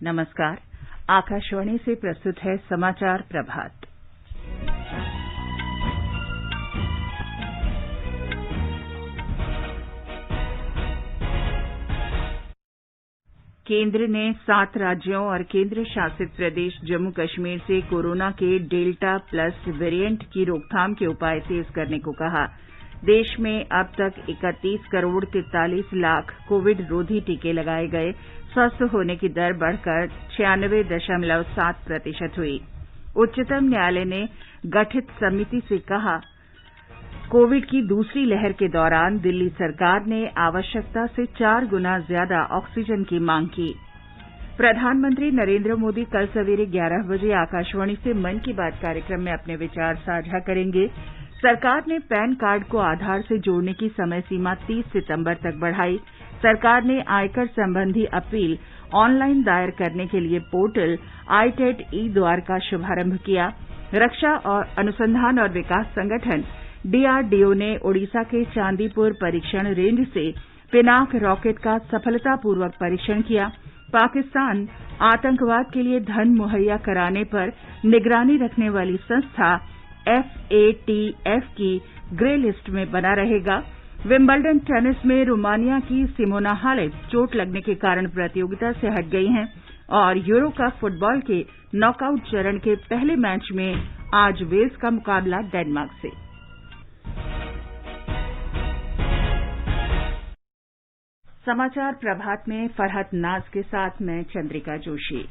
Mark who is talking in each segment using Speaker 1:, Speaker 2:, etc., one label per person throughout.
Speaker 1: नमस्कार। आकाशवाणी से प्रस्तुत है समाचार प्रभात। केंद्र ने 7 राज्यों और केंद्र शासित प्रदेश जम्मू कश्मीर से कोरोना के डेल्टा प्लस वेरिएंट की रोकथाम के उपाय तेज करने को कहा। देश में अब तक 31 करोड़ 43 लाख कोविड रोधी टीके लगाए गए। स्वस्थ होने की दर बढ़कर 96.7% हुई। उच्चतम न्यायालय ने गठित समिति से कहा, कोविड की दूसरी लहर के दौरान दिल्ली सरकार ने आवश्यकता से 4 गुना ज्यादा ऑक्सीजन की मांग की। प्रधानमंत्री नरेंद्र मोदी कल सवेरे 11 बजे आकाशवाणी से मन की बात कार्यक्रम में अपने विचार साझा करेंगे। सरकार ने पैन कार्ड को आधार से जोड़ने की समय सीमा 30 सितंबर तक बढ़ाई। सरकार ने आयकर संबंधी अपील ऑनलाइन दायर करने के लिए पोर्टल ITET ई-द्वार का शुभारंभ किया। रक्षा और अनुसंधान और विकास संगठन DRDO ने ओडिशा के चांदीपुर परीक्षण रेंज से पिनाक रॉकेट का सफलतापूर्वक परीक्षण किया। पाकिस्तान आतंकवाद के लिए धन मुहैया कराने पर निगरानी रखने वाली संस्था FATF की ग्रे लिस्ट में बना रहेगा। विंबलडन टेनिस में रोमानिया की सिमोना हालेप चोट लगने के कारण प्रतियोगिता से हट गई हैं और यूरो कप फुटबॉल के नॉकआउट चरण के पहले मैच में आज वेल्स का मुकाबला डेनमार्क से। समाचार प्रभात में फरहत नाज के साथ मैं चंद्रिका जोशी।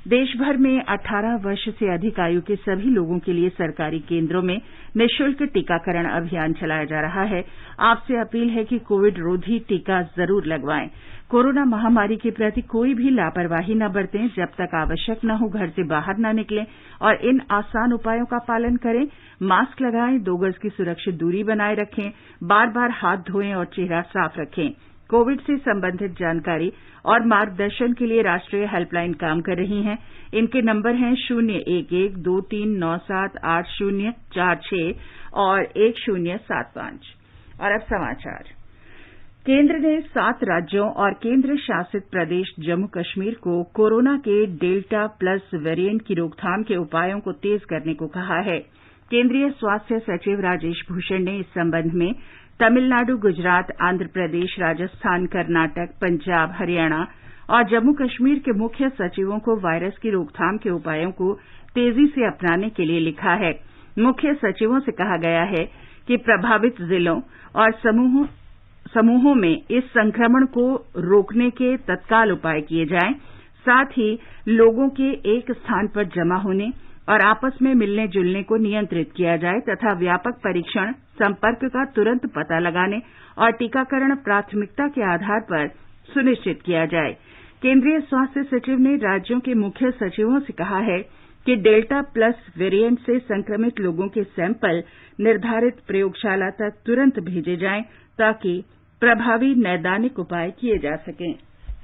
Speaker 1: देश भर में 18 वर्ष से अधिक आयु के सभी लोगों के लिए सरकारी केंद्रों में निःशुल्क टीकाकरण अभियान चलाया जा रहा है। आपसे अपील है कि कोविड रोधी टीका जरूर लगवाएं। कोरोना महामारी के प्रति कोई भी लापरवाही न बरतें। जब तक आवश्यक न हो घर से बाहर न निकलें और इन आसान उपायों का पालन करें। मास्क लगाएं, 2 गज की सुरक्षित दूरी बनाए रखें, बार-बार हाथ धोएं और चेहरा साफ रखें। कोविड से संबंधित जानकारी और मार्गदर्शन के लिए राष्ट्रीय हेल्पलाइन काम कर रही हैं। इनके नंबर हैं 011-2397-8046 और 1075। और अब समाचार। केंद्र ने 7 राज्यों और केंद्र शासित प्रदेश जम्मू कश्मीर को कोरोना के डेल्टा प्लस वेरिएंट की रोकथाम के उपायों को तेज करने को कहा है। केंद्रीय स्वास्थ्य सचिव राजेश भूषण ने इस संबंध में तमिलनाडु, गुजरात, आंध्र प्रदेश, राजस्थान, कर्नाटक, पंजाब, हरियाणा और जम्मू कश्मीर के मुख्य सचिवों को वायरस की रोकथाम के उपायों को तेजी से अपनाने के लिए लिखा है। मुख्य सचिवों से कहा गया है कि प्रभावित जिलों और समूहों में इस संक्रमण को रोकने के तत्काल उपाय किए जाएं। साथ ही लोगों के एक स्थान पर जमा होने और आपस में मिलने जुलने को नियंत्रित किया जाए तथा व्यापक परीक्षण, संपर्क का तुरंत पता लगाने और टीकाकरण प्राथमिकता के आधार पर सुनिश्चित किया जाए। केंद्रीय स्वास्थ्य सचिव ने राज्यों के मुख्य सचिवों से कहा है कि डेल्टा प्लस वेरिएंट से संक्रमित लोगों के सैंपल निर्धारित प्रयोगशाला तक तुरंत भेजे जाएं ताकि प्रभावी नैदानिक उपाय किए जा सकें।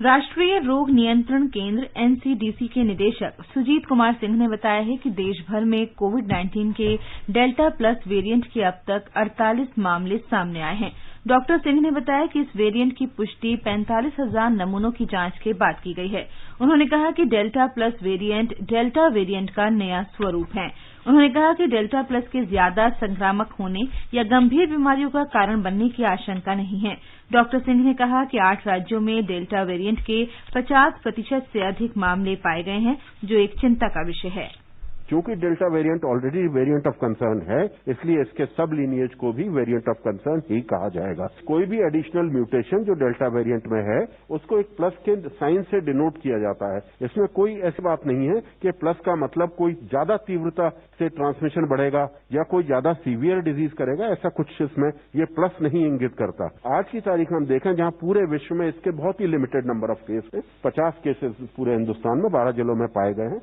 Speaker 2: राष्ट्रीय रोग नियंत्रण केंद्र NCDC के निदेशक सुजीत कुमार सिंह ने बताया है कि देश भर में कोविड-19 के डेल्टा प्लस वेरिएंट के अब तक 48 मामले सामने आए हैं। डॉक्टर सिंह ने बताया कि इस वेरिएंट की पुष्टि 45,000 नमूनों की जांच के बाद की गई है। उन्होंने कहा कि delta plus variant delta variant का नया स्वरूप है। उन्होंने कहा कि डेल्टा प्लस के ज्यादा संक्रामक होने या गंभीर बीमारियों का कारण बनने की आशंका नहीं है। डॉक्टर सिंह ने कहा कि 8 राज्यों में डेल्टा वेरिएंट के 50% से अधिक मामले पाए गए हैं, जो एक चिंता का विषय है।
Speaker 3: क्योंकि delta variant already variant of concern है, इसलिए इसके सब लीनिएज को भी वेरिएंट ऑफ कंसर्न ही कहा जाएगा। कोई भी एडिशनल म्यूटेशन जो डेल्टा वेरिएंट में है, उसको एक प्लस के साइन से डिनोट किया जाता है। इसमें कोई ऐसी बात नहीं है कि प्लस का मतलब कोई ज्यादा तीव्रता से ट्रांसमिशन बढ़ेगा या कोई ज्यादा सीवियर डिजीज करेगा। ऐसा कुछ इसमें ये प्लस नहीं इंगित करता। आज की तारीख हम देखें जहां पूरे विश्व में इसके बहुत ही लिमिटेड नंबर ऑफ केस है, 50 केसेस पूरे हिंदुस्तान में 12 जिलों में पाए गए हैं।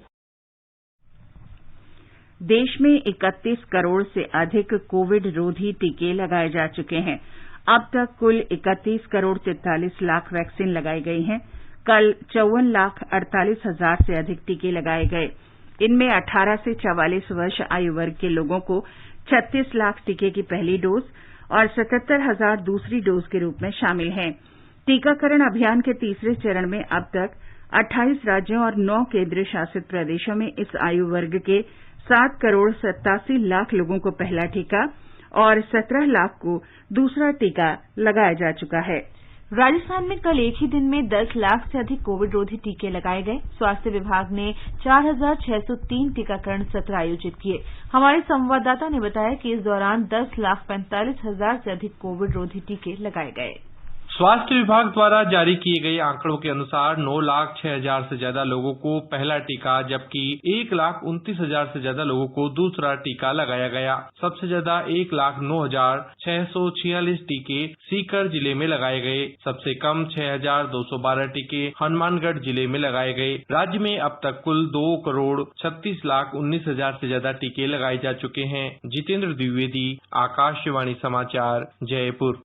Speaker 1: देश में 31 करोड़ से अधिक कोविड रोधी टीके लगाए जा चुके हैं। अब तक कुल 31 करोड़ 43 लाख वैक्सीन लगाई गई हैं। कल 54,48,000 से अधिक टीके लगाए गए। इनमें 18 से 44 वर्ष आयु वर्ग के लोगों को 36 लाख टीके की पहली डोज और 77,000 दूसरी डोज के रूप में शामिल हैं। टीकाकरण अभियान के तीसरे चरण में अब तक 28 राज्यों और 9 केंद्र शासित प्रदेशों में इस आयु वर्ग के 7 करोड़ 87 लाख लोगों को पहला टीका और 17 लाख को दूसरा टीका लगाया जा चुका है।
Speaker 2: राजस्थान में कल एक ही दिन में 10 लाख से अधिक कोविड रोधी टीके लगाए गए। स्वास्थ्य विभाग ने 4,603 टीकाकरण सत्र आयोजित किए। हमारे संवाददाता ने बताया कि इस दौरान 10,45,000 से अधिक कोविड रोधी टीके लगाए गए।
Speaker 4: स्वास्थ्य विभाग द्वारा जारी किए गए आंकड़ों के अनुसार 9,06,000 से ज्यादा लोगों को पहला टीका जबकि 1,29,000 से ज्यादा लोगों को दूसरा टीका लगाया गया। सबसे ज्यादा 1,09,646 टीके सीकर जिले में लगाए गए। सबसे कम 6,212 टीके हनुमानगढ़ जिले में लगाए गए। राज्य में अब तक कुल 2,36,19,000 से ज्यादा टीके लगाए जा चुके हैं। जितेंद्र द्विवेदी, आकाशवाणी समाचार, जयपुर।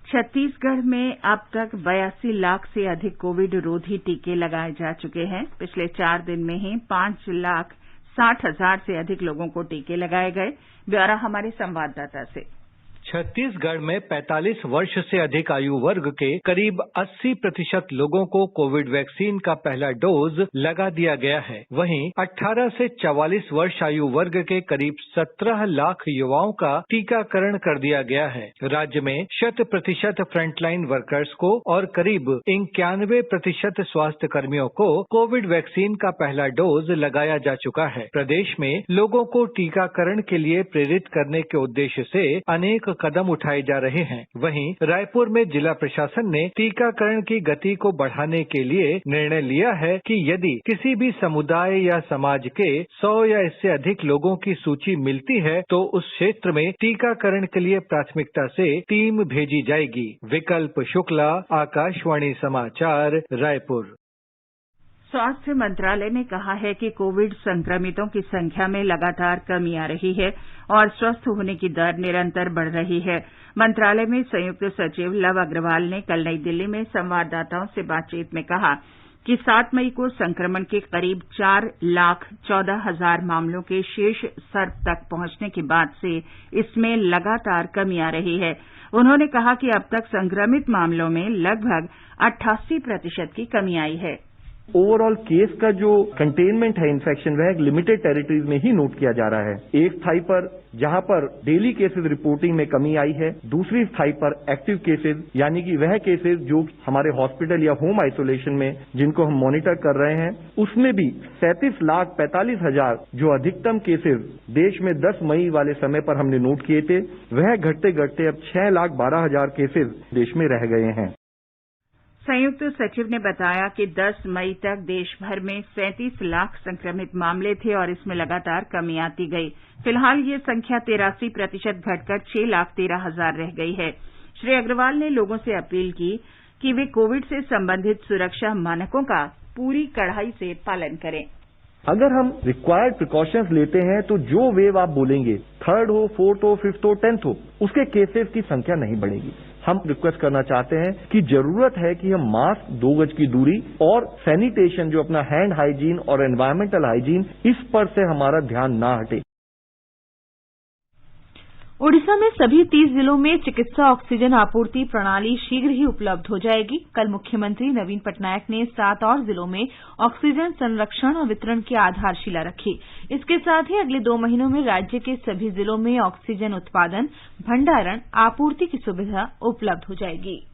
Speaker 1: छत्तीसगढ़ में अब तक 82 लाख से अधिक कोविड रोधी टीके लगाए जा चुके हैं। पिछले 4 दिन में ही 5,60,000 से अधिक लोगों को टीके लगाए गए। ब्यौरा हमारे संवाददाता से।
Speaker 5: छत्तीसगढ़ में 45 वर्ष से अधिक आयु वर्ग के करीब 80% लोगों को कोविड वैक्सीन का पहला डोज लगा दिया गया है। वहीं 18 से 44 वर्ष आयु वर्ग के करीब 17 लाख युवाओं का टीकाकरण कर दिया गया है। राज्य में 100% फ्रंटलाइन वर्कर्स को और करीब 91% स्वास्थ्य कर्मियों को कोविड वैक्सीन का पहला डोज लगाया जा चुका है। प्रदेश में लोगों को टीकाकरण के लिए प्रेरित करने के उद्देश्य से अनेक कदम उठाए जा रहे हैं। वहीं रायपुर में जिला प्रशासन ने टीकाकरण की गति को बढ़ाने के लिए निर्णय लिया है कि यदि किसी भी समुदाय या समाज के 100 या इससे अधिक लोगों की सूची मिलती है तो उस क्षेत्र में टीकाकरण के लिए प्राथमिकता से टीम भेजी जाएगी। विकल्प शुक्ला, आकाशवाणी समाचार, रायपुर।
Speaker 1: स्वास्थ्य मंत्रालय ने कहा है कि कोविड संक्रमितों की संख्या में लगातार कमी आ रही है और स्वस्थ होने की दर निरंतर बढ़ रही है। मंत्रालय में संयुक्त सचिव लव अग्रवाल ने कल नई दिल्ली में संवाददाताओं से बातचीत में कहा कि 7 मई को संक्रमण के करीब 4,14,000 मामलों के शीर्ष स्तर तक पहुंचने के बाद से इसमें लगातार कमी आ रही है। उन्होंने कहा कि अब तक संक्रमित मामलों में लगभग 88% की कमी आई है।
Speaker 6: ओवरऑल केस का जो कंटेनमेंट है इन्फेक्शन वह लिमिटेड टेरिटरीज में ही नोट किया जा रहा है। एक स्थाई पर जहां पर डेली केसेस रिपोर्टिंग में कमी आई है, दूसरी स्थाई पर एक्टिव केसेस यानी कि वह केसेस जो हमारे हॉस्पिटल या होम आइसोलेशन में जिनको हम मॉनिटर कर रहे हैं उसमें भी 37,45,000 जो अधिकतम केसेस देश में 10 मई वाले समय पर हमने नोट किए थे वह घटते घटते अब 6,12,000 केसेस देश में रह गए हैं।
Speaker 1: संयुक्त सचिव ने बताया कि 10 मई तक देश भर में 37 लाख संक्रमित मामले थे और इसमें लगातार कमी आती गई। फिलहाल ये संख्या 83% घटकर 6,13,000 रह गई है। श्री अग्रवाल ने लोगों से अपील की कि वे कोविड से संबंधित सुरक्षा मानकों का पूरी कड़ाई से पालन करें।
Speaker 6: अगर हम रिक्वायर्ड प्रिकॉशंस लेते हैं तो जो वेव आप बोलेंगे 3rd हो, 4th हो, 5th हो, 10th हो उसके केसेस की संख्या नहीं बढ़ेगी। हम रिक्वेस्ट करना चाहते हैं कि जरूरत है कि हम मास्क, 2 गज की दूरी और सैनिटेशन जो अपना हैंड हाइजीन और एनवायरमेंटल हाइजीन इस पर से हमारा ध्यान ना हटे।
Speaker 2: ओडिशा में सभी 30 जिलों में चिकित्सा ऑक्सीजन आपूर्ति प्रणाली शीघ्र ही उपलब्ध हो जाएगी। कल मुख्यमंत्री नवीन पटनायक ने 7 और जिलों में ऑक्सीजन संरक्षण और वितरण की आधारशिला रखी। इसके साथ ही अगले 2 महीनों में राज्य के सभी जिलों में ऑक्सीजन उत्पादन, भंडारण, आपूर्ति की सुविधा उपलब्ध हो जाएगी।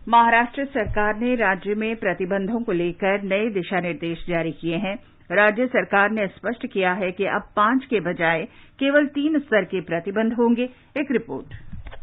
Speaker 1: महाराष्ट्र सरकार ने राज्य में प्रतिबंधों को लेकर नए दिशा निर्देश जारी किए हैं। राज्य सरकार ने स्पष्ट किया है कि अब 5 के बजाय केवल 3 स्तर के प्रतिबंध होंगे। एक रिपोर्ट।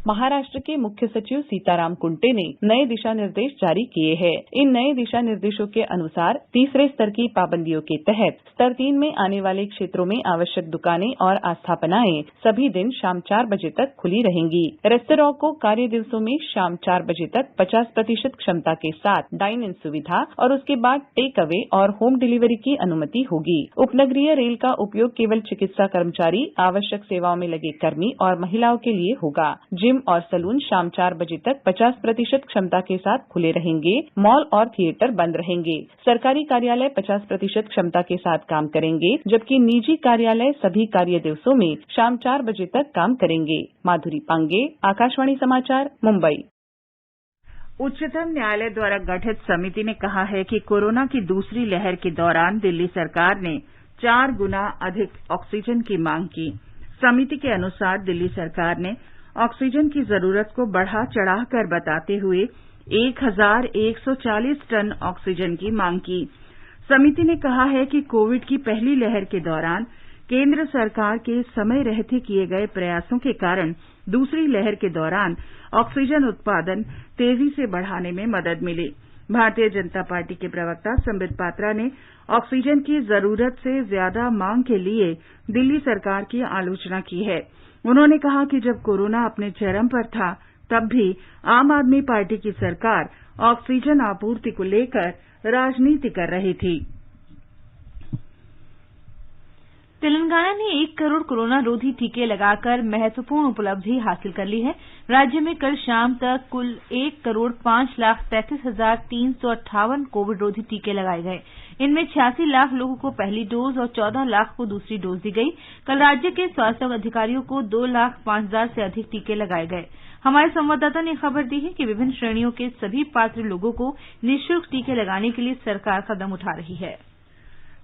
Speaker 7: महाराष्ट्र के मुख्य सचिव सीताराम कुंटे ने नए दिशा निर्देश जारी किए हैं। इन नए दिशा निर्देशों के अनुसार तीसरे स्तर की पाबंदियों के तहत स्तर 3 में आने वाले क्षेत्रों में आवश्यक दुकानें और आस्थापनाएं सभी दिन शाम 4 बजे तक खुली रहेंगी। रेस्तरां को कार्य दिवसों में शाम 4 बजे तक 50% क्षमता के साथ डाइन इन सुविधा और उसके बाद टेक अवे और होम डिलीवरी की अनुमति होगी। उपनगरीय रेल का उपयोग केवल चिकित्सा कर्मचारी, आवश्यक सेवाओं में लगे कर्मी और महिलाओं के लिए होगा। जिम और सलून शाम 4 बजे तक 50% क्षमता के साथ खुले रहेंगे। मॉल और थिएटर बंद रहेंगे। सरकारी कार्यालय 50% क्षमता के साथ काम करेंगे, जबकि निजी कार्यालय सभी कार्य दिवसों में शाम 4 बजे तक काम करेंगे। माधुरी पांगे, आकाशवाणी समाचार, मुंबई।
Speaker 1: उच्चतम न्यायालय द्वारा गठित समिति ने कहा है कि कोरोना की दूसरी लहर के दौरान दिल्ली सरकार ने 4 गुना अधिक ऑक्सीजन की मांग की। समिति के अनुसार दिल्ली सरकार ने ऑक्सीजन की जरूरत को बढ़ा चढ़ाकर बताते हुए 1140 टन ऑक्सीजन की मांग की। समिति ने कहा है कि कोविड की पहली लहर के दौरान केंद्र सरकार के समय रहते किए गए प्रयासों के कारण दूसरी लहर के दौरान ऑक्सीजन उत्पादन तेजी से बढ़ाने में मदद मिली। भारतीय जनता पार्टी के प्रवक्ता संबित पात्रा ने ऑक्सीजन की जरूरत से ज्यादा मांग के लिए दिल्ली सरकार की आलोचना की है। उन्होंने कहा कि जब कोरोना अपने चरम पर था तब भी आम आदमी पार्टी की सरकार ऑक्सीजन आपूर्ति को लेकर राजनीति कर रही थी।
Speaker 2: तेलंगाना ने 1 करोड़ कोरोना रोधी टीके लगाकर महत्वपूर्ण उपलब्धि हासिल कर ली है। राज्य में कल शाम तक कुल 1,05,33,358 कोविड रोधी टीके लगाए गए। इनमें 86 लाख लोगों को पहली डोज और 14 लाख को दूसरी डोज दी गई। कल राज्य के स्वास्थ्य अधिकारियों को 2,05,000 से अधिक टीके लगाए गए। हमारे संवाददाता ने खबर दी है कि विभिन्न श्रेणियों के सभी पात्र लोगों को निःशुल्क टीके लगाने के लिए सरकार कदम उठा रही है।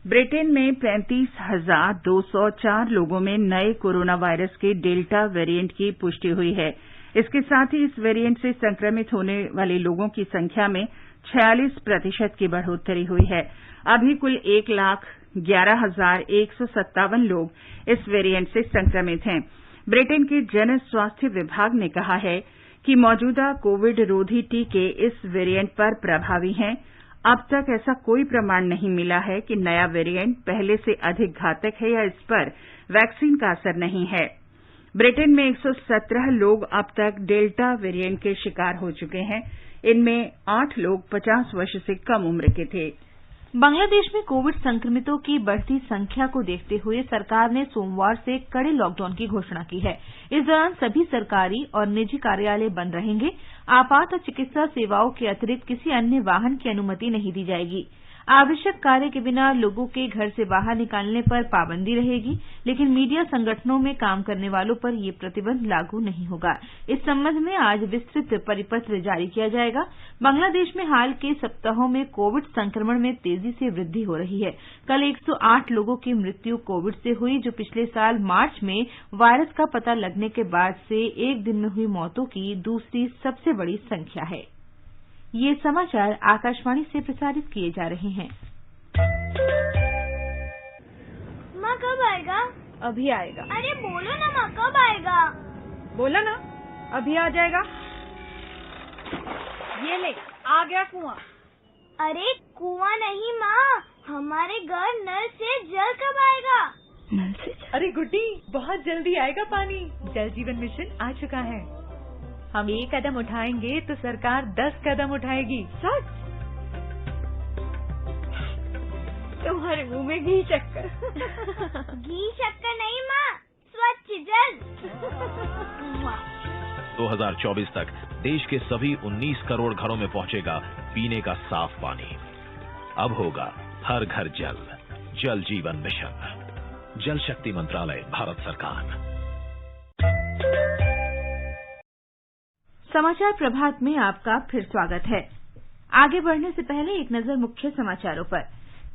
Speaker 1: ब्रिटेन में 35,204 लोगों में नए कोरोना वायरस के डेल्टा वेरिएंट की पुष्टि हुई है। इसके साथ ही इस वेरिएंट से संक्रमित होने वाले लोगों की संख्या में 46% की बढ़ोतरी हुई है। अभी कुल 1,11,157 लोग इस वेरिएंट से संक्रमित हैं। ब्रिटेन के जन स्वास्थ्य विभाग ने कहा है कि मौजूदा कोविड रोधी टीके इस वेरिएंट पर प्रभावी हैं। अब तक ऐसा कोई प्रमाण नहीं मिला है कि नया वेरिएंट पहले से अधिक घातक है या इस पर वैक्सीन का असर नहीं है। ब्रिटेन में 117 लोग अब तक डेल्टा वेरिएंट के शिकार हो चुके हैं। इनमें 8 लोग 50 वर्ष से कम उम्र के थे।
Speaker 2: बांग्लादेश में कोविड संक्रमितों की बढ़ती संख्या को देखते हुए सरकार ने सोमवार से कड़े लॉकडाउन की घोषणा की है। इस दौरान सभी सरकारी और निजी कार्यालय बंद रहेंगे। आपात और चिकित्सा सेवाओं के अतिरिक्त किसी अन्य वाहन की अनुमति नहीं दी जाएगी। आवश्यक कार्य के बिना लोगों के घर से बाहर निकलने पर पाबंदी रहेगी, लेकिन मीडिया संगठनों में काम करने वालों पर यह प्रतिबंध लागू नहीं होगा। इस संबंध में आज विस्तृत परिपत्र जारी किया जाएगा। बांग्लादेश में हाल के सप्ताहों में कोविड संक्रमण में तेजी से वृद्धि हो रही है। कल 108 लोगों की मृत्यु कोविड से हुई, जो पिछले साल मार्च में वायरस का पता लगने के बाद से एक दिन में हुई मौतों की दूसरी सबसे बड़ी संख्या है। ये समाचार आकाशवाणी से प्रसारित किए जा रहे हैं।
Speaker 8: माँ कब आएगा?
Speaker 9: अभी आएगा।
Speaker 8: अरे बोलो ना माँ, कब आएगा?
Speaker 9: बोला ना, अभी आ जाएगा। ये ले, आ गया कुआं।
Speaker 8: अरे कुआं नहीं माँ, हमारे घर नल से जल कब आएगा?
Speaker 9: नल से जल? अरे गुड्डी, बहुत जल्दी आएगा पानी। जल जीवन मिशन आ चुका है। हम 1 कदम उठाएंगे तो सरकार 10 कदम उठाएगी। सच? तुम्हारे मुंह में घी शक्कर।
Speaker 8: घी शक्कर नहीं माँ, स्वच्छ जल।
Speaker 10: 2024 तक देश के सभी 19 करोड़ घरों में पहुंचेगा पीने का साफ पानी। अब होगा हर घर जल। जल जीवन मिशन, जल शक्ति मंत्रालय, भारत सरकार।
Speaker 2: समाचार प्रभात में आपका फिर स्वागत है। आगे बढ़ने से पहले एक नजर मुख्य समाचारों पर।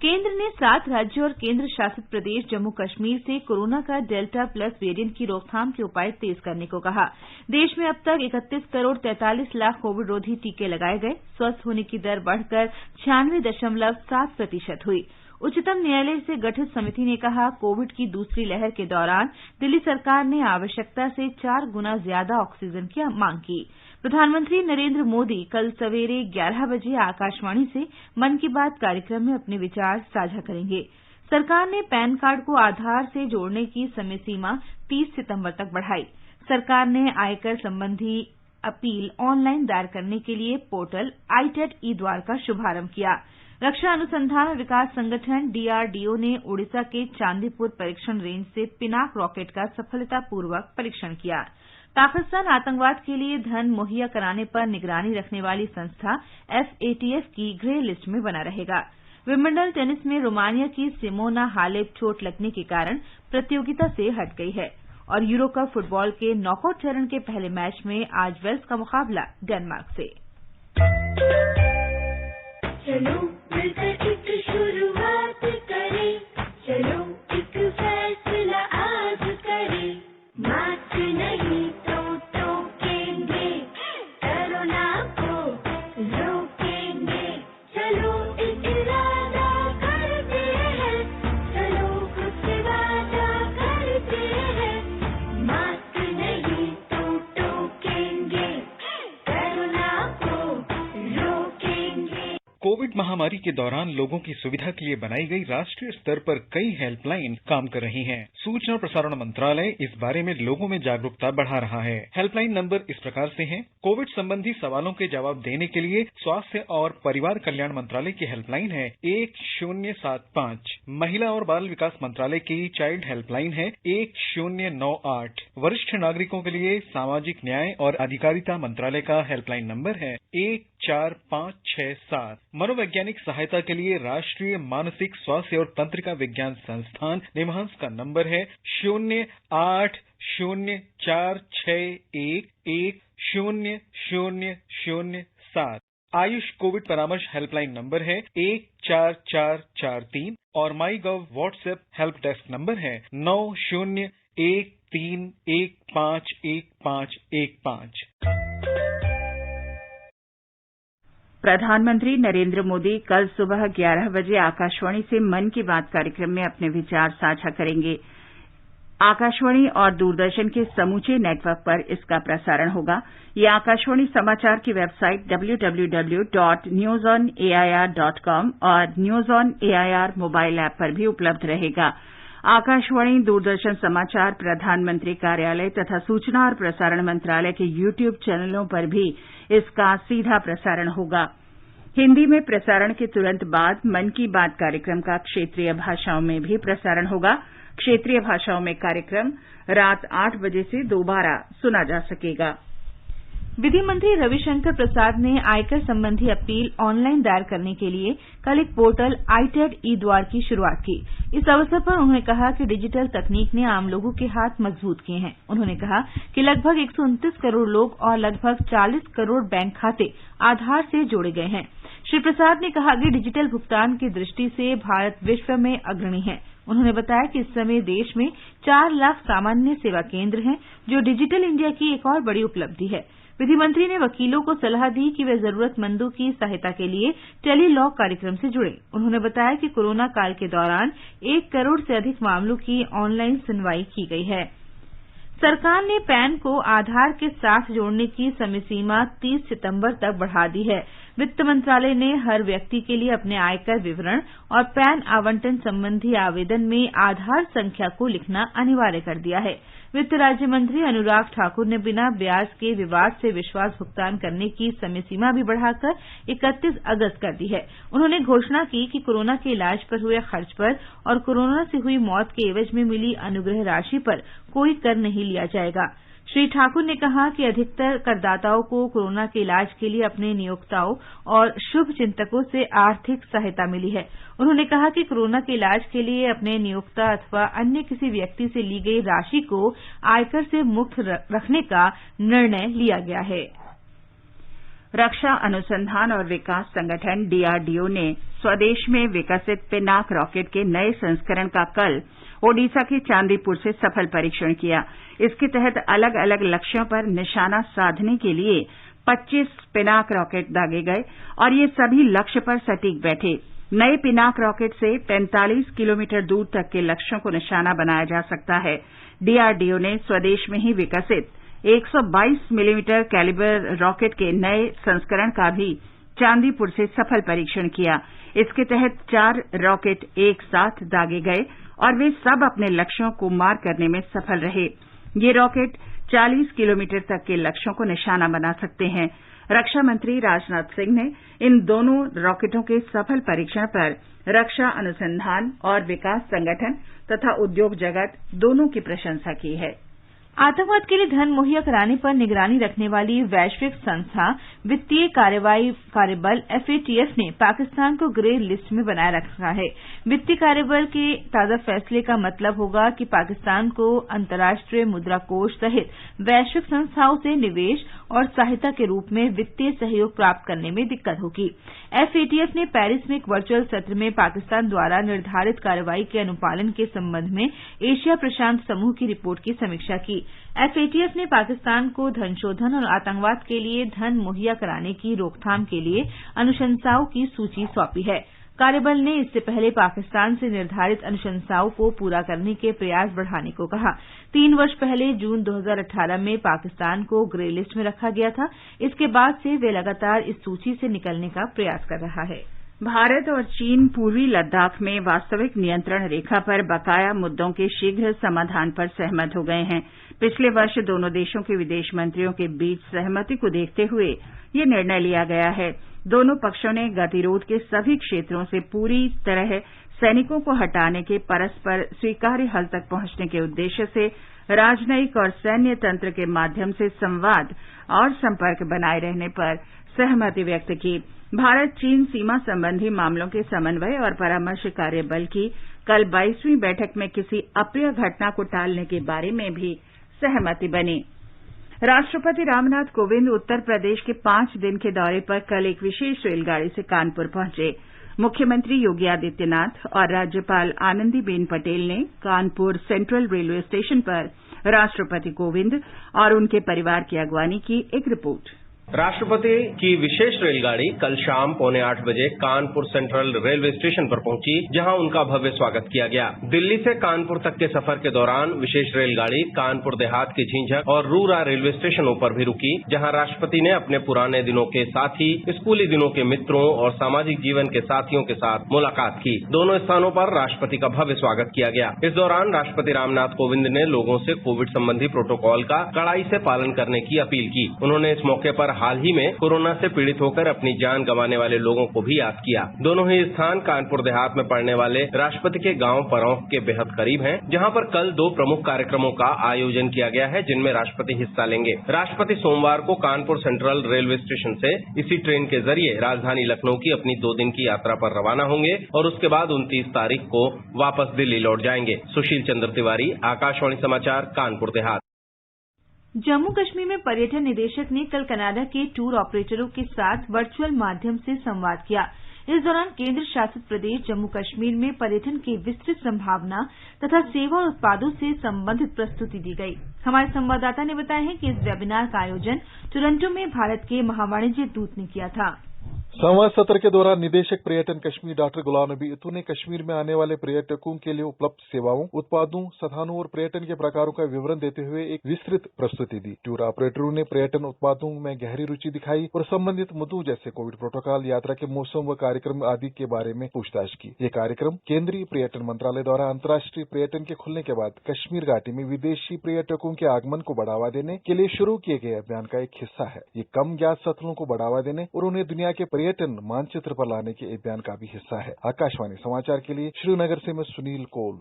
Speaker 2: केंद्र ने 7 राज्यों और केंद्र शासित प्रदेश जम्मू कश्मीर से कोरोना का डेल्टा प्लस वेरिएंट की रोकथाम के उपाय तेज करने को कहा। देश में अब तक 31 करोड़ 43 लाख कोविड रोधी टीके लगाए गए। स्वस्थ होने की दर बढ़कर 96.7% हुई। उच्चतम न्यायालय से गठित समिति ने कहा, कोविड की दूसरी लहर के दौरान दिल्ली सरकार ने आवश्यकता से 4 गुना ज्यादा ऑक्सीजन की मांग की। प्रधानमंत्री नरेंद्र मोदी कल सवेरे 11 बजे आकाशवाणी से मन की बात कार्यक्रम में अपने विचार साझा करेंगे। सरकार ने पैन कार्ड को आधार से जोड़ने की समय सीमा 30 सितंबर तक बढ़ाई। सरकार ने आयकर संबंधी अपील ऑनलाइन दायर करने के लिए पोर्टल ITET ई-द्वार का शुभारंभ किया। रक्षा अनुसंधान और विकास संगठन DRDO ने ओडिशा के चांदीपुर परीक्षण रेंज से पिनाक रॉकेट का सफलतापूर्वक परीक्षण किया। पाकिस्तान आतंकवाद के लिए धन मुहैया कराने पर निगरानी रखने वाली संस्था FATF की ग्रे लिस्ट में बना रहेगा। विंबलडन टेनिस में रोमानिया की सिमोना हालेप चोट लगने के कारण प्रतियोगिता से हट गई है और यूरो कप फुटबॉल के नॉकआउट चरण के पहले मैच में आज वेल्स का मुकाबला डेनमार्क से।
Speaker 8: चलो मिलकर एक शुरुआत करें, चलो एक फैसला आज करें, मास्क नहीं तो टोकेंगे, कोरोना को रोकेंगे, चलो एक इरादा करते हैं, चलो खुद से वादा करते हैं, मास्क नहीं तो टोकेंगे, कोरोना को रोकेंगे।
Speaker 11: कोविड महामारी के दौरान लोगों की सुविधा के लिए बनाई गई राष्ट्रीय स्तर पर कई हेल्पलाइन काम कर रही हैं। सूचना और प्रसारण मंत्रालय इस बारे में लोगों में जागरूकता बढ़ा रहा है। हेल्पलाइन नंबर इस प्रकार से हैं। कोविड संबंधी सवालों के जवाब देने के लिए स्वास्थ्य और परिवार कल्याण मंत्रालय की हेल्पलाइन है 1075। महिला और बाल विकास मंत्रालय की चाइल्ड हेल्पलाइन है 1098। वरिष्ठ नागरिकों के लिए सामाजिक न्याय और अधिकारिता मंत्रालय का हेल्पलाइन नंबर है 14567। मनोवैज्ञानिक सहायता के लिए राष्ट्रीय मानसिक स्वास्थ्य और तंत्रिका विज्ञान संस्थान निमहांस का नंबर है 080461100007। आयुष कोविड परामर्श हेल्पलाइन नंबर है 14443 और माई गव व्हाट्सएप हेल्प डेस्क नंबर है 9013151515।
Speaker 1: प्रधानमंत्री नरेंद्र मोदी कल सुबह 11 बजे आकाशवाणी से मन की बात कार्यक्रम में अपने विचार साझा करेंगे। आकाशवाणी और दूरदर्शन के समूचे नेटवर्क पर इसका प्रसारण होगा। यह आकाशवाणी समाचार की वेबसाइट www.newsonair.com और news on AIR mobile app पर भी उपलब्ध रहेगा। आकाशवाणी दूरदर्शन समाचार प्रधानमंत्री कार्यालय तथा सूचना और प्रसारण मंत्रालय के यूट्यूब चैनलों पर भी इसका सीधा प्रसारण होगा। हिंदी में प्रसारण के तुरंत बाद मन की बात कार्यक्रम का क्षेत्रीय भाषाओं में भी प्रसारण होगा। क्षेत्रीय भाषाओं में कार्यक्रम रात 8 बजे से दोबारा सुना जा सकेगा।
Speaker 2: विधि मंत्री रविशंकर प्रसाद ने आयकर संबंधी अपील ऑनलाइन दायर करने के लिए कल एक पोर्टल आईटेड ई-द्वार की शुरुआत की। इस अवसर पर उन्होंने कहा कि डिजिटल तकनीक ने आम लोगों के हाथ मजबूत किए हैं। उन्होंने कहा कि लगभग 129 करोड़ लोग और लगभग 40 करोड़ बैंक खाते आधार से जोड़े गए हैं। श्री प्रसाद ने कहा कि डिजिटल भुगतान की दृष्टि से भारत विश्व में अग्रणी है। उन्होंने बताया कि इस समय देश में 4 लाख सामान्य सेवा केंद्र हैं, जो डिजिटल इंडिया की एक और बड़ी उपलब्धि है। विधि मंत्री ने वकीलों को सलाह दी कि वे जरूरतमंदों की सहायता के लिए टेली लॉ कार्यक्रम से जुड़ें। उन्होंने बताया कि कोरोना काल के दौरान 1 करोड़ से अधिक मामलों की ऑनलाइन सुनवाई की गई है। सरकार ने पैन को आधार के साथ जोड़ने की समय सीमा 30 सितंबर तक बढ़ा दी है। वित्त मंत्रालय ने हर व्यक्ति के लिए अपने आयकर विवरण और पैन आवंटन संबंधी आवेदन में आधार संख्या को लिखना अनिवार्य कर दिया है। वित्त राज्य मंत्री अनुराग ठाकुर ने बिना ब्याज के विवाद से विश्वास भुगतान करने की समय सीमा भी बढ़ाकर 31 अगस्त कर दी है। उन्होंने घोषणा की कि कोरोना के इलाज पर हुए खर्च पर और कोरोना से हुई मौत के एवज में मिली अनुग्रह राशि पर कोई कर नहीं लिया जाएगा। श्री ठाकुर ने कहा कि अधिकतर करदाताओं को कोरोना के इलाज के लिए अपने नियोक्ताओं और शुभ चिंतकों से आर्थिक सहायता मिली है। उन्होंने कहा कि कोरोना के इलाज के लिए अपने नियोक्ता अथवा अन्य किसी व्यक्ति से ली गई राशि को आयकर से मुक्त रखने का निर्णय लिया गया है।
Speaker 1: रक्षा अनुसंधान और विकास संगठन डीआरडीओ ने स्वदेश में विकसित पिनाक रॉकेट के नए संस्करण का कल ओडिशा के चांदीपुर से सफल परीक्षण किया। इसके तहत अलग अलग लक्ष्यों पर निशाना साधने के लिए 25 पिनाक रॉकेट दागे गए और ये सभी लक्ष्य पर सटीक बैठे। नए पिनाक रॉकेट से 45 किलोमीटर दूर तक के लक्ष्यों को निशाना बनाया जा सकता है। डीआरडीओ ने स्वदेश में ही विकसित 122 मिलीमीटर कैलिबर रॉकेट के नए संस्करण का भी चांदीपुर से सफल परीक्षण किया। इसके तहत 4 रॉकेट एक साथ दागे गए और वे सब अपने लक्ष्यों को मार करने में सफल रहे। ये रॉकेट 40 किलोमीटर तक के लक्ष्यों को निशाना बना सकते हैं। रक्षा मंत्री राजनाथ सिंह ने इन दोनों रॉकेटों के सफल परीक्षण पर रक्षा अनुसंधान और विकास संगठन तथा उद्योग जगत दोनों की प्रशंसा की है।
Speaker 2: आतंकवाद के लिए धन मुहैया कराने पर निगरानी रखने वाली वैश्विक संस्था वित्तीय कार्रवाई कार्यबल FATF ने पाकिस्तान को ग्रे लिस्ट में बनाए रखा है। वित्तीय कार्यबल के ताजा फैसले का मतलब होगा कि पाकिस्तान को अंतर्राष्ट्रीय मुद्रा कोष सहित वैश्विक संस्थाओं से निवेश और सहायता के रूप में वित्तीय सहयोग प्राप्त करने में दिक्कत होगी। FATF ने पेरिस में एक वर्चुअल सत्र में पाकिस्तान द्वारा निर्धारित कार्रवाई के अनुपालन के संबंध में एशिया प्रशांत समूह की रिपोर्ट की समीक्षा की। FATF ने पाकिस्तान को धन शोधन और आतंकवाद के लिए धन मुहैया कराने की रोकथाम के लिए अनुशंसाओं की सूची सौंपी है। कार्यबल ने इससे पहले पाकिस्तान से निर्धारित अनुशंसाओं को पूरा करने के प्रयास बढ़ाने को कहा। 3 वर्ष पहले जून 2018 में पाकिस्तान को ग्रे लिस्ट में रखा गया था। इसके बाद से वे लगातार इस सूची से निकलने का प्रयास कर रहा है।
Speaker 1: भारत और चीन पूर्वी लद्दाख में वास्तविक नियंत्रण रेखा पर बकाया मुद्दों के शीघ्र समाधान पर सहमत हो गए हैं। पिछले वर्ष दोनों देशों के विदेश मंत्रियों के बीच सहमति को देखते हुए ये निर्णय लिया गया है। दोनों पक्षों ने गतिरोध के सभी क्षेत्रों से पूरी तरह सैनिकों को हटाने के परस्पर स्वीकार्य हल तक पहुंचने के उद्देश्य से राजनयिक और सैन्य तंत्र के माध्यम से संवाद और संपर्क बनाए रहने पर सहमति व्यक्त की। भारत चीन सीमा संबंधी मामलों के समन्वय और परामर्श कार्यबल की कल 22वीं बैठक में किसी अप्रिय घटना को टालने के बारे में भी सहमति बनी। राष्ट्रपति रामनाथ कोविंद उत्तर प्रदेश के 5 दिन के दौरे पर कल एक विशेष रेलगाड़ी से कानपुर पहुंचे। मुख्यमंत्री योगी आदित्यनाथ और राज्यपाल आनंदीबेन पटेल ने कानपुर सेंट्रल रेलवे स्टेशन पर राष्ट्रपति कोविंद और उनके परिवार की अगवानी की। एक रिपोर्ट।
Speaker 12: राष्ट्रपति की विशेष रेलगाड़ी कल शाम 7:45 बजे कानपुर सेंट्रल रेलवे स्टेशन पर पहुंची, जहां उनका भव्य स्वागत किया गया। दिल्ली से कानपुर तक के सफर के दौरान विशेष रेलगाड़ी कानपुर देहात के झींझक और रूरा रेलवे स्टेशनों पर भी रुकी, जहां राष्ट्रपति ने अपने पुराने दिनों के साथी, स्कूली दिनों के मित्रों और सामाजिक जीवन के साथियों के साथ मुलाकात की। दोनों स्थानों पर राष्ट्रपति का भव्य स्वागत किया गया। इस दौरान राष्ट्रपति रामनाथ कोविंद ने लोगों से कोविड संबंधी प्रोटोकॉल का कड़ाई से पालन करने की अपील की। उन्होंने इस मौके पर हाल ही में कोरोना से पीड़ित होकर अपनी जान गंवाने वाले लोगों को भी याद किया। दोनों ही स्थान कानपुर देहात में पड़ने वाले राष्ट्रपति के गांव परौंख के बेहद करीब हैं, जहां पर कल 2 प्रमुख कार्यक्रमों का आयोजन किया गया है, जिनमें राष्ट्रपति हिस्सा लेंगे। राष्ट्रपति सोमवार को कानपुर सेंट्रल रेलवे स्टेशन से इसी ट्रेन के जरिए राजधानी लखनऊ की अपनी 2 दिन की यात्रा पर रवाना होंगे और उसके बाद 29 तारीख को वापस दिल्ली लौट जाएंगे। सुशील चंद्र तिवारी, आकाशवाणी समाचार, कानपुर देहात।
Speaker 2: जम्मू कश्मीर में पर्यटन निदेशक ने कल कनाडा के टूर ऑपरेटरों के साथ वर्चुअल माध्यम से संवाद किया। इस दौरान केंद्र शासित प्रदेश जम्मू कश्मीर में पर्यटन की विस्तृत संभावना तथा सेवा और उत्पादों से संबंधित प्रस्तुति दी गई। हमारे संवाददाता ने बताया है कि इस वेबिनार का आयोजन टोरंटो में भारत के महावाणिज्य दूत ने किया था।
Speaker 13: संवाद सत्र के दौरान निदेशक पर्यटन कश्मीर डॉक्टर गुलाम नबी इतू ने कश्मीर में आने वाले पर्यटकों के लिए उपलब्ध सेवाओं, उत्पादों, स्थानों और पर्यटन के प्रकारों का विवरण देते हुए एक विस्तृत प्रस्तुति दी। टूर ऑपरेटरों ने पर्यटन उत्पादों में गहरी रुचि दिखाई और संबंधित मुद्दों जैसे कोविड प्रोटोकॉल, यात्रा के मौसम व कार्यक्रम आदि के बारे में पूछताछ की। ये कार्यक्रम केंद्रीय पर्यटन मंत्रालय द्वारा अंतर्राष्ट्रीय पर्यटन के खुलने के बाद कश्मीर घाटी में विदेशी पर्यटकों के आगमन को बढ़ावा देने के लिए शुरू किए गए अभियान का एक हिस्सा है। ये कम ज्ञात स्थलों को बढ़ावा देने और उन्हें दुनिया के पर्यटन मानचित्र पर लाने के अभियान का भी हिस्सा है। आकाशवाणी समाचार के लिए श्रीनगर से मैं सुनील कोल।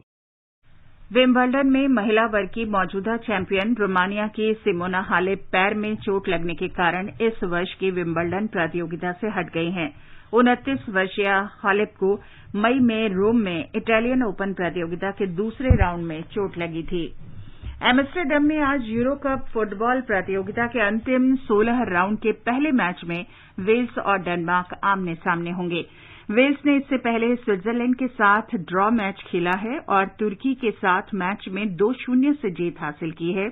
Speaker 1: विंबलडन में महिला वर्ग की मौजूदा चैंपियन रोमानिया की सिमोना हालेप पैर में चोट लगने के कारण इस वर्ष की विंबलडन प्रतियोगिता से हट गई हैं। 29 वर्षीय हालेप को मई में रोम में इटालियन ओपन प्रतियोगिता के दूसरे राउंड में चोट लगी थी। एम्स्टरडम में आज यूरो कप फुटबॉल प्रतियोगिता के अंतिम 16 राउंड के पहले मैच में वेल्स और डेनमार्क आमने सामने होंगे। वेल्स ने इससे पहले स्विट्जरलैंड के साथ ड्रॉ मैच खेला है और तुर्की के साथ मैच में 2-0 से जीत हासिल की है।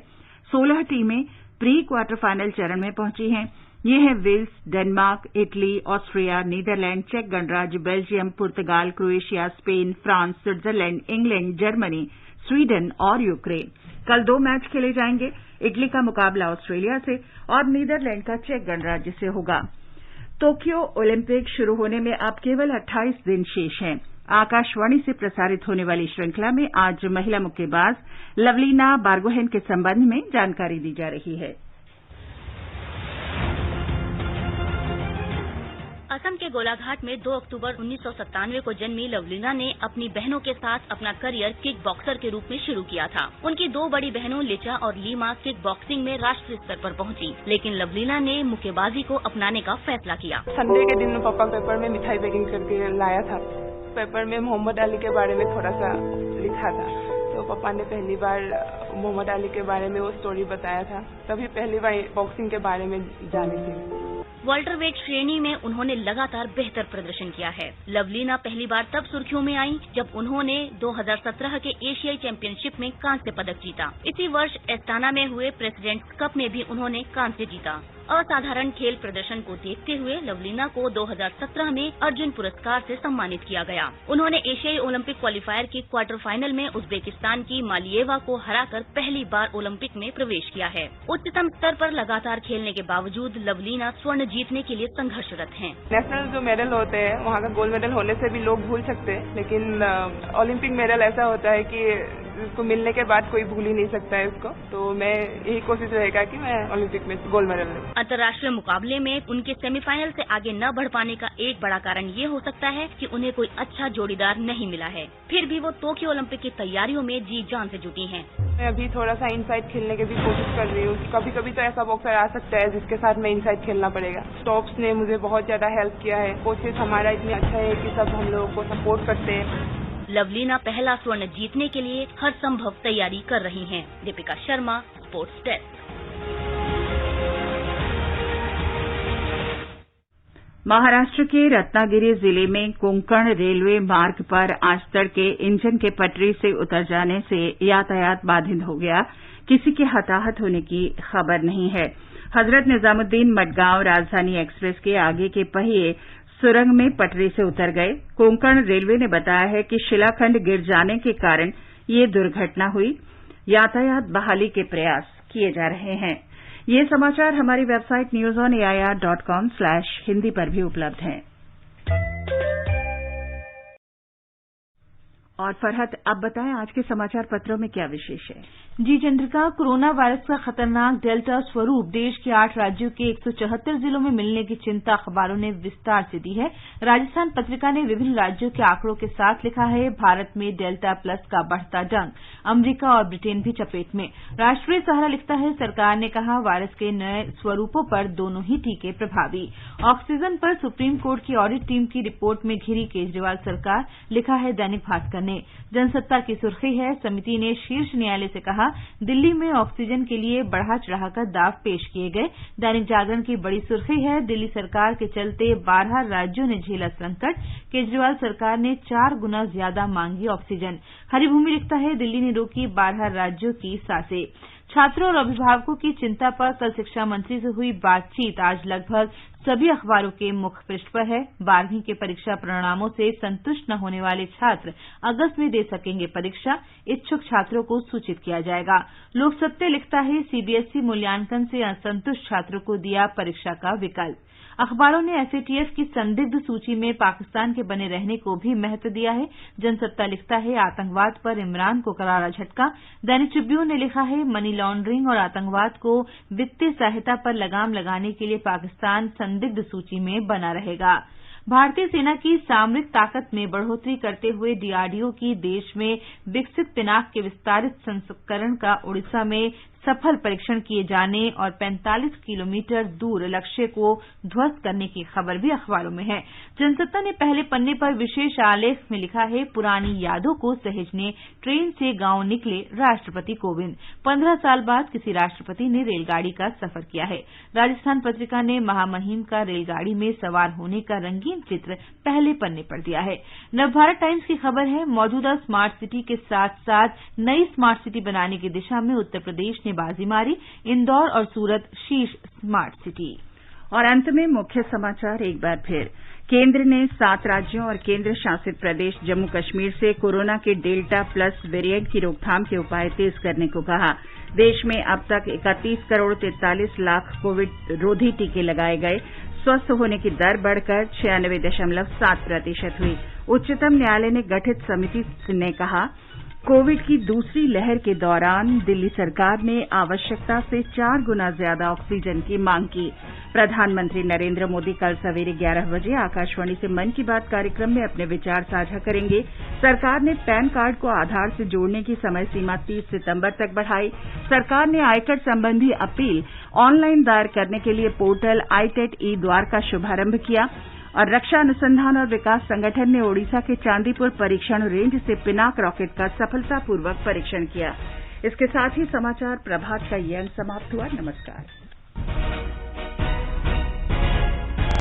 Speaker 1: 16 टीमें प्री क्वार्टर फाइनल चरण में पहुंची हैं। ये हैं Wales, Denmark, Italy, Austria, Netherland, चेक गणराज्य, बेल्जियम, पुर्तगाल, Croatia, Spain, France, Switzerland, England, Germany, Sweden और यूक्रेन। कल 2 मैच खेले जाएंगे। इटली का मुकाबला ऑस्ट्रेलिया से और नीदरलैंड का चेक गणराज्य से होगा। टोक्यो ओलंपिक शुरू होने में अब केवल 28 दिन शेष हैं। आकाशवाणी से प्रसारित होने वाली श्रृंखला में आज महिला मुक्केबाज लवलीना बारगोहेन के संबंध में जानकारी दी जा रही है।
Speaker 14: असम के गोलाघाट में 2 अक्टूबर 1997 को जन्मी लवलीना ने अपनी बहनों के साथ अपना करियर किक बॉक्सर के रूप में शुरू किया था। उनकी 2 बड़ी बहनों लिचा और लीमा किक बॉक्सिंग में राष्ट्रीय स्तर पर पहुंची, लेकिन लवलीना ने मुक्केबाजी को अपनाने का फैसला किया।
Speaker 15: संडे के दिन पापा पेपर में मिठाई पैकिंग करके लाया था। पेपर में मोहम्मद अली के बारे में थोड़ा सा लिखा था, तो पापा ने पहली बार मोहम्मद अली के बारे में वो स्टोरी बताया था, तभी पहली बार बॉक्सिंग के बारे में जानी थी।
Speaker 14: वेल्टरवेट श्रेणी में उन्होंने लगातार बेहतर प्रदर्शन किया है। लवलीना पहली बार तब सुर्खियों में आई जब उन्होंने 2017 के एशियाई चैंपियनशिप में कांस्य पदक जीता। इसी वर्ष एस्ताना में हुए प्रेसिडेंट्स कप में भी उन्होंने कांस्य जीता। असाधारण खेल प्रदर्शन को देखते हुए लवलीना को 2017 में अर्जुन पुरस्कार से सम्मानित किया गया। उन्होंने एशियाई ओलंपिक क्वालिफायर की क्वार्टर फाइनल में उज्बेकिस्तान की मालियेवा को हराकर पहली बार ओलंपिक में प्रवेश किया है। उच्चतम स्तर पर लगातार खेलने के बावजूद लवलीना स्वर्ण जीतने के लिए संघर्षरत हैं।
Speaker 15: नेशनल जो मेडल होते हैं वहाँ का गोल्ड मेडल होने से भी लोग भूल सकते हैं, लेकिन ओलंपिक मेडल ऐसा होता है कि उसको मिलने के बाद कोई भूल ही नहीं सकता है उसको। तो मैं यही कोशिश रहेगा कि मैं ओलंपिक में गोल्ड मेडल लूं।
Speaker 14: अंतर्राष्ट्रीय मुकाबले में उनके सेमीफाइनल से आगे न बढ़ पाने का एक बड़ा कारण ये हो सकता है कि उन्हें कोई अच्छा जोड़ीदार नहीं मिला है। फिर भी वो टोक्यो ओलंपिक की तैयारियों में जी जान से जुटी हैं।
Speaker 15: मैं अभी थोड़ा सा इनसाइड खेलने की भी कोशिश कर रही हूँ। कभी कभी तो ऐसा बॉक्सर आ सकता है जिसके साथ मैं इनसाइड खेलना पड़ेगा। स्टॉप्स ने मुझे बहुत ज्यादा हेल्प किया है। कोचेस हमारा इतना अच्छा है कि सब हम लोगों को सपोर्ट करते हैं।
Speaker 14: लवलीना पहला स्वर्ण जीतने के लिए हर संभव तैयारी कर रही हैं। Deepika Sharma, sports desk.
Speaker 1: महाराष्ट्र के रत्नागिरी जिले में कोंकण रेलवे मार्ग पर आज तड़के इंजन के पटरी से उतर जाने से यातायात बाधित हो गया। किसी के हताहत होने की खबर नहीं है। हजरत निजामुद्दीन मडगांव राजधानी एक्सप्रेस के आगे के पहिए सुरंग में पटरी से उतर गए। कोंकण रेलवे ने बताया है कि शिलाखंड गिर जाने के कारण ये दुर्घटना हुई। यातायात बहाली के प्रयास किए जा रहे हैं। ये समाचार हमारी वेबसाइट newsonair.com/hindi पर भी उपलब्ध हैं। और फरहत, अब बताएं आज के समाचार पत्रों में क्या विशेष है।
Speaker 2: जी चंद्रिका, कोरोना वायरस का खतरनाक डेल्टा स्वरूप देश के 8 राज्यों के 174 जिलों में मिलने की चिंता अखबारों ने विस्तार से दी है। राजस्थान पत्रिका ने विभिन्न राज्यों के आंकड़ों के साथ लिखा है, भारत में डेल्टा प्लस का बढ़ता जंग, अमेरिका और ब्रिटेन भी चपेट में। राष्ट्रीय सहारा लिखता है, सरकार ने कहा वायरस के नए स्वरूपों पर दोनों ही टीके प्रभावी। ऑक्सीजन पर सुप्रीम कोर्ट की ऑडिट टीम की रिपोर्ट में घिरी केजरीवाल सरकार, लिखा है दैनिक भास्कर ने। जनसत्ता की सुर्खी है, समिति ने शीर्ष न्यायालय से कहा दिल्ली में ऑक्सीजन के लिए बढ़ा चढ़ाकर दाव पेश किए गए। दैनिक जागरण की बड़ी सुर्खी है, दिल्ली सरकार के चलते 12 राज्यों ने झेला संकट, केजरीवाल सरकार ने 4 गुना ज्यादा मांगी ऑक्सीजन। हरिभूमि लिखता है, दिल्ली ने रोकी 12 राज्यों की सांसें। छात्रों और अभिभावकों की चिंता पर कल शिक्षा मंत्री से हुई बातचीत आज लगभग सभी अखबारों के मुख्य पृष्ठ पर है। 12वीं के परीक्षा परिणामों से संतुष्ट न होने वाले छात्र अगस्त में दे सकेंगे परीक्षा, इच्छुक छात्रों को सूचित किया जाएगा। लोकसत्य लिखता है, सीबीएसई मूल्यांकन से असंतुष्ट छात्रों को दिया परीक्षा का विकल्प। अखबारों ने एफएटीएफ की संदिग्ध सूची में पाकिस्तान के बने रहने को भी महत्व दिया है। जनसत्ता लिखता है, आतंकवाद पर इमरान को करारा झटका। दैनिक ट्रिब्यून ने लिखा है, मनी लॉन्ड्रिंग और आतंकवाद को वित्तीय सहायता पर लगाम लगाने के लिए पाकिस्तान संदिग्ध सूची में बना रहेगा। भारतीय सेना की सामरिक ताकत में बढ़ोतरी करते हुए डीआरडीओ की देश में विकसित पिनाक के विस्तारित संस्करण का ओडिशा में सफल परीक्षण किए जाने और 45 किलोमीटर दूर लक्ष्य को ध्वस्त करने की खबर भी अखबारों में है। जनसत्ता ने पहले पन्ने पर विशेष आलेख में लिखा है, पुरानी यादों को सहेजने ट्रेन से गांव निकले राष्ट्रपति कोविंद। 15 साल बाद किसी राष्ट्रपति ने रेलगाड़ी का सफर किया है। राजस्थान पत्रिका ने महामहिम का रेलगाड़ी में सवार होने का रंगीन चित्र पहले पन्ने पर दिया है। नवभारत टाइम्स की खबर है, मौजूदा स्मार्ट सिटी के साथ साथ नई स्मार्ट सिटी बनाने की दिशा में उत्तर प्रदेश ने बाजी मारी, इंदौर और सूरत शीर्ष स्मार्ट सिटी।
Speaker 1: और अंत में मुख्य समाचार एक बार फिर। केंद्र ने 7 राज्यों और केंद्र शासित प्रदेश जम्मू कश्मीर से कोरोना के डेल्टा प्लस वेरिएंट की रोकथाम के उपाय तेज करने को कहा। देश में अब तक 31 करोड़ 43 लाख कोविड रोधी टीके लगाए गए। स्वस्थ होने की दर बढ़कर 96.7% हुई। उच्चतम न्यायालय ने गठित समिति ने कहा कोविड की दूसरी लहर के दौरान दिल्ली सरकार ने आवश्यकता से 4 गुना ज्यादा ऑक्सीजन की मांग की। प्रधानमंत्री नरेंद्र मोदी कल सवेरे 11 बजे आकाशवाणी से मन की बात कार्यक्रम में अपने विचार साझा करेंगे। सरकार ने पैन कार्ड को आधार से जोड़ने की समय सीमा 30 सितंबर तक बढ़ाई। सरकार ने आयकर संबंधी अपील ऑनलाइन दायर करने के लिए पोर्टल ITET ई-द्वार का शुभारंभ किया। और रक्षा अनुसंधान और विकास संगठन ने ओडिशा के चांदीपुर परीक्षण रेंज से पिनाक रॉकेट का सफलतापूर्वक परीक्षण किया। इसके साथ ही समाचार प्रभात का ये अंक समाप्त हुआ। नमस्कार।